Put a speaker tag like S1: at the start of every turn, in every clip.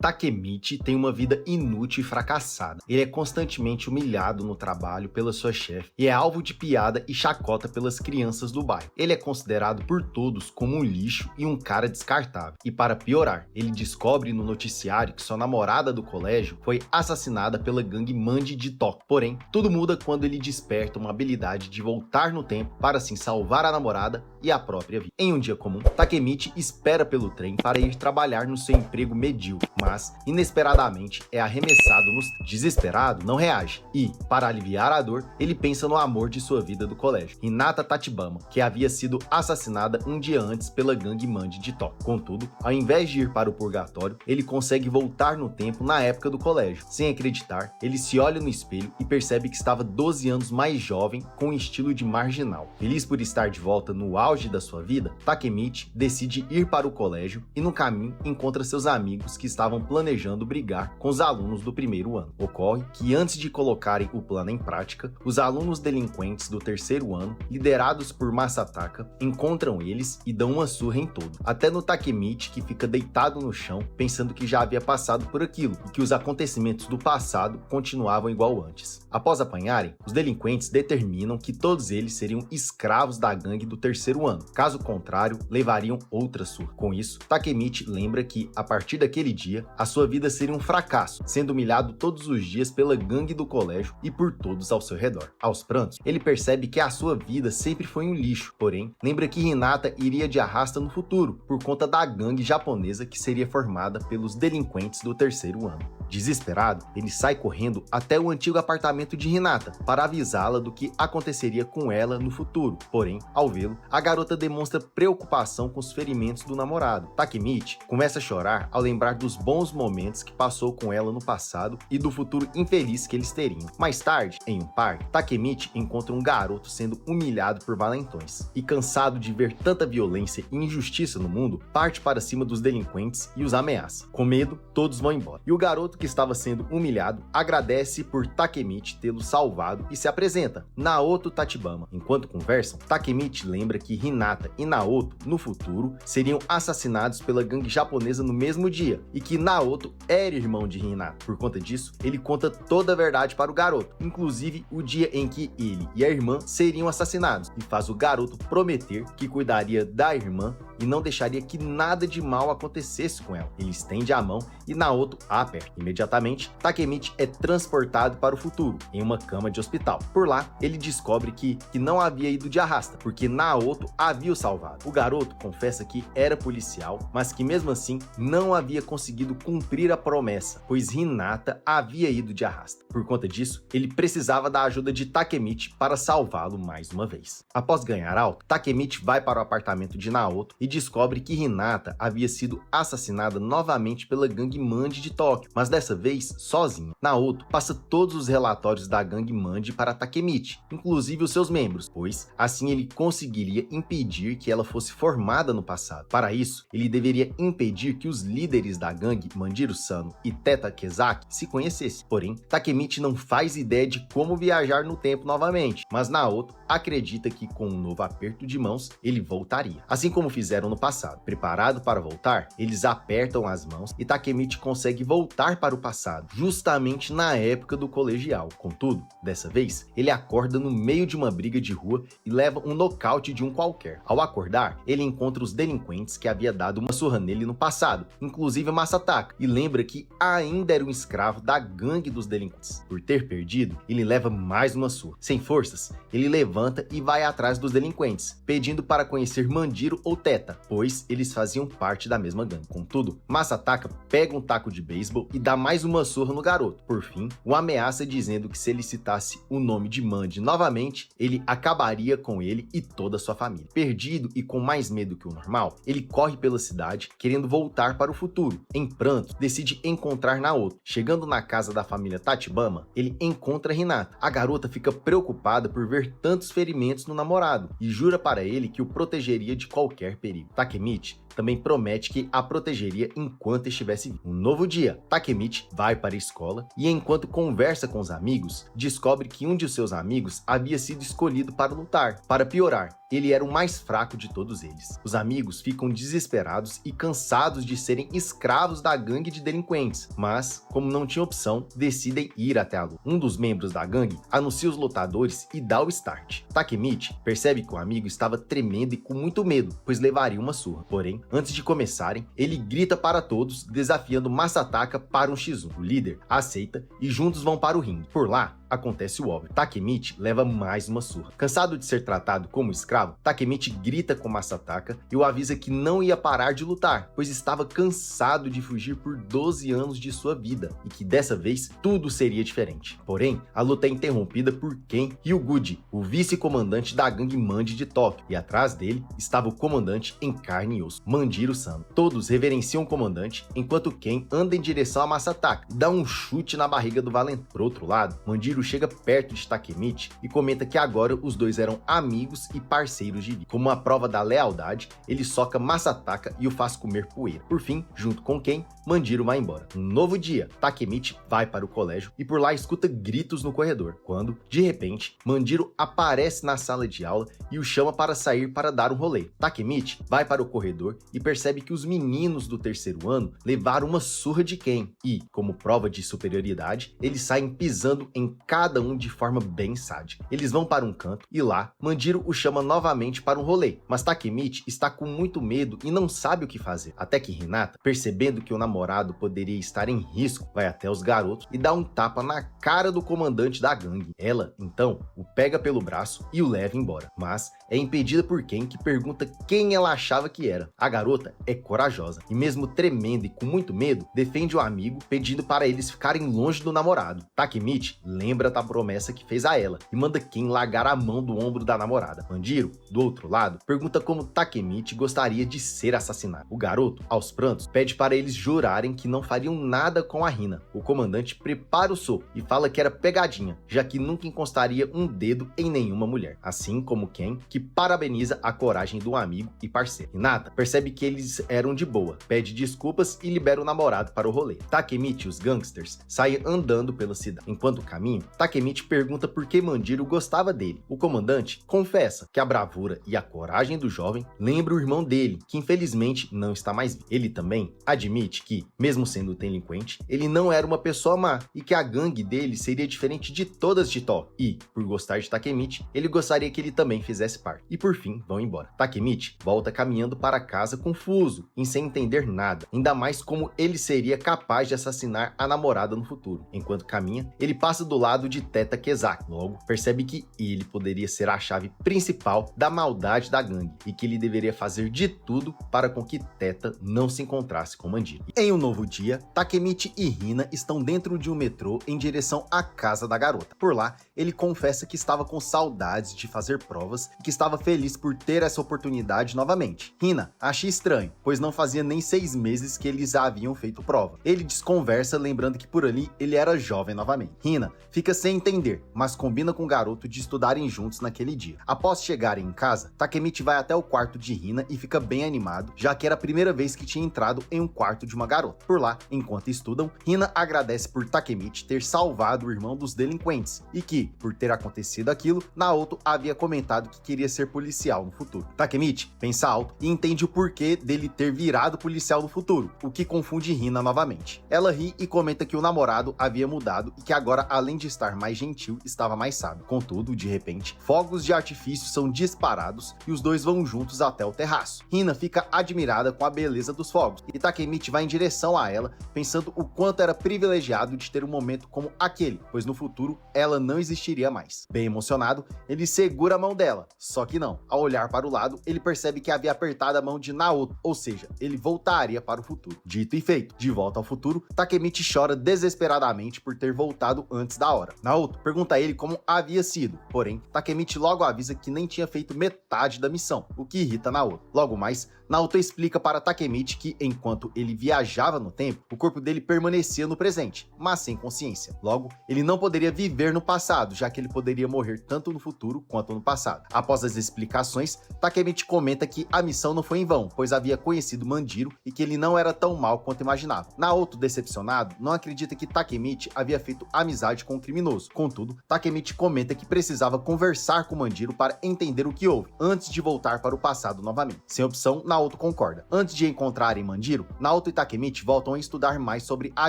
S1: Takemichi tem uma vida inútil e fracassada. Ele é constantemente humilhado no trabalho pela sua chefe e é alvo de piada e chacota pelas crianças do bairro. Ele é considerado por todos como um lixo e um cara descartável. E para piorar, ele descobre no noticiário que sua namorada do colégio foi assassinada pela gangue Manji de Tóquio. Porém, tudo muda quando ele desperta uma habilidade de voltar no tempo para assim salvar a namorada e a própria vida. Em um dia comum, Takemichi espera pelo trem para ir trabalhar no seu emprego medíocre, mas inesperadamente é arremessado no... Desesperado, não reage e, para aliviar a dor, ele pensa no amor de sua vida do colégio, Hinata Tachibana, que havia sido assassinada um dia antes pela gangue Manji de Tóquio. Contudo, ao invés de ir para o purgatório, ele consegue voltar no tempo na época do colégio. Sem acreditar, ele se olha no espelho e percebe que estava 12 anos mais jovem, com um estilo de marginal. Feliz por estar de volta no auge da sua vida, Takemichi decide ir para o colégio e no caminho encontra seus amigos que estavam planejando brigar com os alunos do primeiro ano. Ocorre que antes de colocarem o plano em prática, os alunos delinquentes do terceiro ano, liderados por Masataka, encontram eles e dão uma surra em todo. Até no Takemichi, que fica deitado no chão, pensando que já havia passado por aquilo e que os acontecimentos do passado continuavam igual antes. Após apanharem, os delinquentes determinam que todos eles seriam escravos da gangue do terceiro ano. Caso contrário, levariam outra surra. Com isso, Takemichi lembra que, a partir daquele dia, a sua vida seria um fracasso, sendo humilhado todos os dias pela gangue do colégio e por todos ao seu redor. Aos prantos, ele percebe que a sua vida sempre foi um lixo, porém, lembra que Hinata iria de arrasta no futuro, por conta da gangue japonesa que seria formada pelos delinquentes do terceiro ano. Desesperado, ele sai correndo até o antigo apartamento de Hinata para avisá-la do que aconteceria com ela no futuro. Porém, ao vê-lo, a garota demonstra preocupação com os ferimentos do namorado. Takemichi começa a chorar ao lembrar dos bons momentos que passou com ela no passado e do futuro infeliz que eles teriam. Mais tarde, em um parque, Takemichi encontra um garoto sendo humilhado por valentões e, cansado de ver tanta violência e injustiça no mundo, parte para cima dos delinquentes e os ameaça. Com medo, todos vão embora. E o garoto que estava sendo humilhado agradece por Takemichi tê-lo salvado e se apresenta, Naoto Tachibana. Enquanto conversam, Takemichi lembra que Hinata e Naoto, no futuro, seriam assassinados pela gangue japonesa no mesmo dia e que Naoto era irmão de Hinata. Por conta disso, ele conta toda a verdade para o garoto, inclusive o dia em que ele e a irmã seriam assassinados, e faz o garoto prometer que cuidaria da irmã e não deixaria que nada de mal acontecesse com ela. Ele estende a mão e Naoto a aperta. Imediatamente, Takemichi é transportado para o futuro, em uma cama de hospital. Por lá, ele descobre que não havia ido de arrasta, porque Naoto havia o salvado. O garoto confessa que era policial, mas que mesmo assim não havia conseguido cumprir a promessa, pois Hinata havia ido de arrasta. Por conta disso, ele precisava da ajuda de Takemichi para salvá-lo mais uma vez. Após ganhar alta, Takemichi vai para o apartamento de Naoto e descobre que Hinata havia sido assassinada novamente pela gangue Manji de Tóquio, mas dessa vez sozinha. Naoto passa todos os relatórios da gangue Manji para Takemichi, inclusive os seus membros, pois assim ele conseguiria impedir que ela fosse formada no passado. Para isso, ele deveria impedir que os líderes da gangue, Manjiro Sano e Teta Kezaki, se conhecessem. Porém, Takemichi não faz ideia de como viajar no tempo novamente, mas Naoto acredita que com um novo aperto de mãos, ele voltaria. Assim como fizeram no passado. Preparado para voltar, eles apertam as mãos e Takemichi consegue voltar para o passado, justamente na época do colegial. Contudo, dessa vez, ele acorda no meio de uma briga de rua e leva um nocaute de um qualquer. Ao acordar, ele encontra os delinquentes que havia dado uma surra nele no passado, inclusive Masataka, e lembra que ainda era um escravo da gangue dos delinquentes. Por ter perdido, ele leva mais uma surra. Sem forças, ele levanta e vai atrás dos delinquentes, pedindo para conhecer Manjiro ou Teta, pois eles faziam parte da mesma gangue. Contudo, Masataka pega um taco de beisebol e dá mais uma surra no garoto. Por fim, o ameaça dizendo que se ele citasse o nome de Manji novamente, ele acabaria com ele e toda a sua família. Perdido e com mais medo que o normal, ele corre pela cidade, querendo voltar para o futuro. Em pranto, decide encontrar Naoto. Chegando na casa da família Tachibana, ele encontra Hinata. A garota fica preocupada por ver tantos ferimentos no namorado e jura para ele que o protegeria de qualquer perigo. Takemichi também promete que a protegeria enquanto estivesse vivo. Um novo dia, Takemichi vai para a escola e enquanto conversa com os amigos, descobre que um de seus amigos havia sido escolhido para lutar. Para piorar, ele era o mais fraco de todos eles. Os amigos ficam desesperados e cansados de serem escravos da gangue de delinquentes, mas, como não tinha opção, decidem ir até a luta. Um dos membros da gangue anuncia os lutadores e dá o start. Takemichi percebe que o amigo estava tremendo e com muito medo, pois levaria uma surra. Porém, antes de começarem, ele grita para todos, desafiando Masataka para um X1. O líder aceita e juntos vão para o ringue. Por lá, acontece o óbvio. Takemichi leva mais uma surra. Cansado de ser tratado como escravo, Takemichi grita com Masataka e o avisa que não ia parar de lutar, pois estava cansado de fugir por 12 anos de sua vida e que dessa vez tudo seria diferente. Porém, a luta é interrompida por Ken Hyuguchi, o vice-comandante da gangue Manji de Tóquio, e atrás dele estava o comandante em carne e osso, Manjiro Sano. Todos reverenciam o comandante, enquanto Ken anda em direção a Masataka e dá um chute na barriga do valente. Por outro lado, Manjiro chega perto de Takemichi e comenta que agora os dois eram amigos e parceiros de vida. Como uma prova da lealdade, ele soca Masataka e o faz comer poeira. Por fim, junto com Ken, Manjiro vai embora. Um novo dia, Takemichi vai para o colégio e por lá escuta gritos no corredor, quando, de repente, Manjiro aparece na sala de aula e o chama para sair para dar um rolê. Takemichi vai para o corredor e percebe que os meninos do terceiro ano levaram uma surra de Ken e, como prova de superioridade, eles saem pisando em cada um de forma bem sádica. Eles vão para um canto e lá, Manjiro o chama novamente para um rolê, mas Takemichi está com muito medo e não sabe o que fazer. Até que Hinata, percebendo que o namorado poderia estar em risco, vai até os garotos e dá um tapa na cara do comandante da gangue. Ela, então, o pega pelo braço e o leva embora, mas é impedida por Ken, que pergunta quem ela achava que era. A garota é corajosa e mesmo tremendo e com muito medo, defende o amigo, pedindo para eles ficarem longe do namorado. Takemichi lembra da promessa que fez a ela e manda Ken largar a mão do ombro da namorada. Manjiro, do outro lado, pergunta como Takemichi gostaria de ser assassinado. O garoto, aos prantos, pede para eles jurarem que não fariam nada com a Hina. O comandante prepara o soco e fala que era pegadinha, já que nunca encostaria um dedo em nenhuma mulher. Assim como Ken, que parabeniza a coragem do amigo e parceiro. Hinata percebe que eles eram de boa, pede desculpas e libera o namorado para o rolê. Takemichi e os gangsters saem andando pela cidade. Enquanto caminham, Takemichi pergunta por que Manjiro gostava dele. O comandante confessa que a bravura e a coragem do jovem lembra o irmão dele, que infelizmente não está mais vivo. Ele também admite que, mesmo sendo delinquente, ele não era uma pessoa má e que a gangue dele seria diferente de todas de Tóquio. E, por gostar de Takemichi, ele gostaria que ele também fizesse parte. E por fim, vão embora. Takemichi volta caminhando para casa confuso e sem entender nada, ainda mais como ele seria capaz de assassinar a namorada no futuro. Enquanto caminha, ele passa do lado de Teta Kezaki. Logo, percebe que ele poderia ser a chave principal da maldade da gangue e que ele deveria fazer de tudo para com que Teta não se encontrasse com Manjiro. Em um novo dia, Takemichi e Hina estão dentro de um metrô em direção à casa da garota. Por lá, ele confessa que estava com saudades de fazer provas e que estava feliz por ter essa oportunidade novamente. Hina acha estranho, pois não fazia nem 6 meses que eles haviam feito prova. Ele desconversa, lembrando que por ali ele era jovem novamente. Hina fica sem entender, mas combina com o garoto de estudarem juntos naquele dia. Após chegarem em casa, Takemichi vai até o quarto de Hina e fica bem animado, já que era a primeira vez que tinha entrado em um quarto de uma garota. Por lá, enquanto estudam, Hina agradece por Takemichi ter salvado o irmão dos delinquentes e que, por ter acontecido aquilo, Naoto havia comentado que queria ser policial no futuro. Takemichi pensa alto e entende o porquê dele ter virado policial no futuro, o que confunde Hina novamente. Ela ri e comenta que o namorado havia mudado e que agora, além de estar mais gentil, estava mais sábio. Contudo, de repente, fogos de artifício são disparados e os dois vão juntos até o terraço. Hina fica admirada com a beleza dos fogos e Takemichi vai em direção a ela, pensando o quanto era privilegiado de ter um momento como aquele, pois no futuro ela não existiria mais. Bem emocionado, ele segura a mão dela, só que não. Ao olhar para o lado, ele percebe que havia apertado a mão de Naoto, ou seja, ele voltaria para o futuro. Dito e feito, de volta ao futuro, Takemichi chora desesperadamente por ter voltado antes da hora. hora. Naoto pergunta a ele como havia sido, porém, Takemichi logo avisa que nem tinha feito metade da missão, o que irrita Naoto. Logo mais, Naoto explica para Takemichi que, enquanto ele viajava no tempo, o corpo dele permanecia no presente, mas sem consciência. Logo, ele não poderia viver no passado, já que ele poderia morrer tanto no futuro quanto no passado. Após as explicações, Takemichi comenta que a missão não foi em vão, pois havia conhecido Manjiro e que ele não era tão mal quanto imaginava. Naoto, decepcionado, não acredita que Takemichi havia feito amizade com o criminoso. Contudo, Takemichi comenta que precisava conversar com Manjiro para entender o que houve, antes de voltar para o passado novamente. Sem opção, Naoto concorda. Antes de encontrarem Manjiro, Naoto e Takemichi voltam a estudar mais sobre a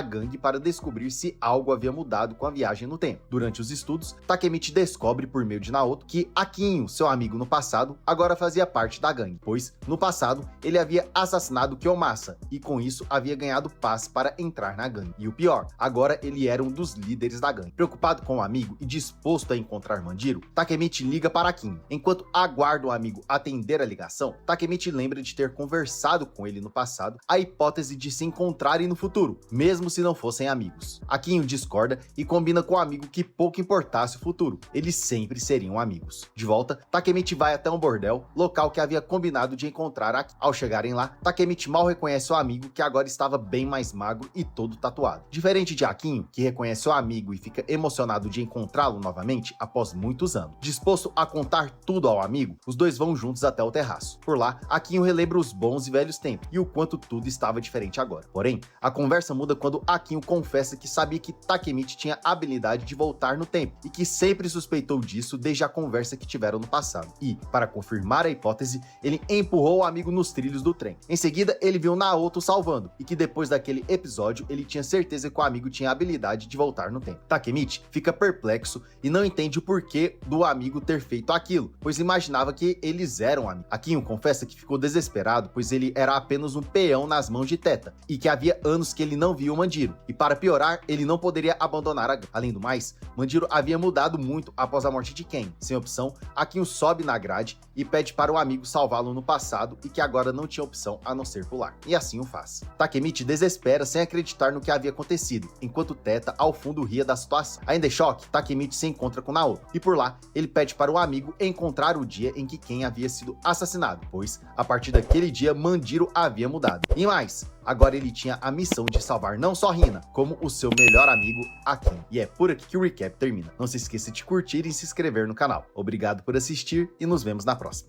S1: gangue para descobrir se algo havia mudado com a viagem no tempo. Durante os estudos, Takemichi descobre por meio de Naoto que Akinho, seu amigo no passado, agora fazia parte da gangue, pois, no passado, ele havia assassinado Kiyomasa e com isso havia ganhado paz para entrar na gangue. E o pior, agora ele era um dos líderes da gangue. Preocupado com o amigo e disposto a encontrar Manjiro, Takemichi liga para Akinho. Enquanto aguarda o amigo atender a ligação, Takemichi lembra de ter conversado com ele no passado a hipótese de se encontrarem no futuro, mesmo se não fossem amigos. Akinho discorda e combina com o amigo que pouco importasse o futuro, eles sempre seriam amigos. De volta, Takemichi vai até um bordel, local que havia combinado de encontrar Akinho. Ao chegarem lá, Takemichi mal reconhece o amigo, que agora estava bem mais magro e todo tatuado. Diferente de Akinho, que reconhece o amigo e fica emocionado de encontrá-lo novamente após muitos anos. Disposto a contar tudo ao amigo, os dois vão juntos até o terraço. Por lá, Akinho relembra os bons e velhos tempos e o quanto tudo estava diferente agora. Porém, a conversa muda quando Akinho confessa que sabia que Takemichi tinha a habilidade de voltar no tempo e que sempre suspeitou disso desde a conversa que tiveram no passado. E, para confirmar a hipótese, ele empurrou o amigo nos trilhos do trem. Em seguida, ele viu Naoto salvando e que depois daquele episódio, ele tinha certeza que o amigo tinha a habilidade de voltar no tempo. Takemichi fica perplexo e não entende o porquê do amigo ter feito aquilo, pois imaginava que eles eram amigos. Akinho confessa que ficou desesperado, pois ele era apenas um peão nas mãos de Teta, e que havia anos que ele não via o Manjiro, e para piorar, ele não poderia abandonar a gangue. Além do mais, Manjiro havia mudado muito após a morte de Ken. Sem opção, Akinho sobe na grade e pede para o amigo salvá-lo no passado e que agora não tinha opção a não ser pular. E assim o faz. Takemichi desespera sem acreditar no que havia acontecido, enquanto Teta ao fundo ria da situação. Ainda em choque, Takemichi se encontra com Naoto, e por lá, ele pede para o amigo encontrar o dia em que Ken havia sido assassinado, pois, a partir daquele dia, Manjiro havia mudado. E mais, agora ele tinha a missão de salvar não só Hina, como o seu melhor amigo, Akinho. E é por aqui que o recap termina. Não se esqueça de curtir e se inscrever no canal. Obrigado por assistir e nos vemos na próxima.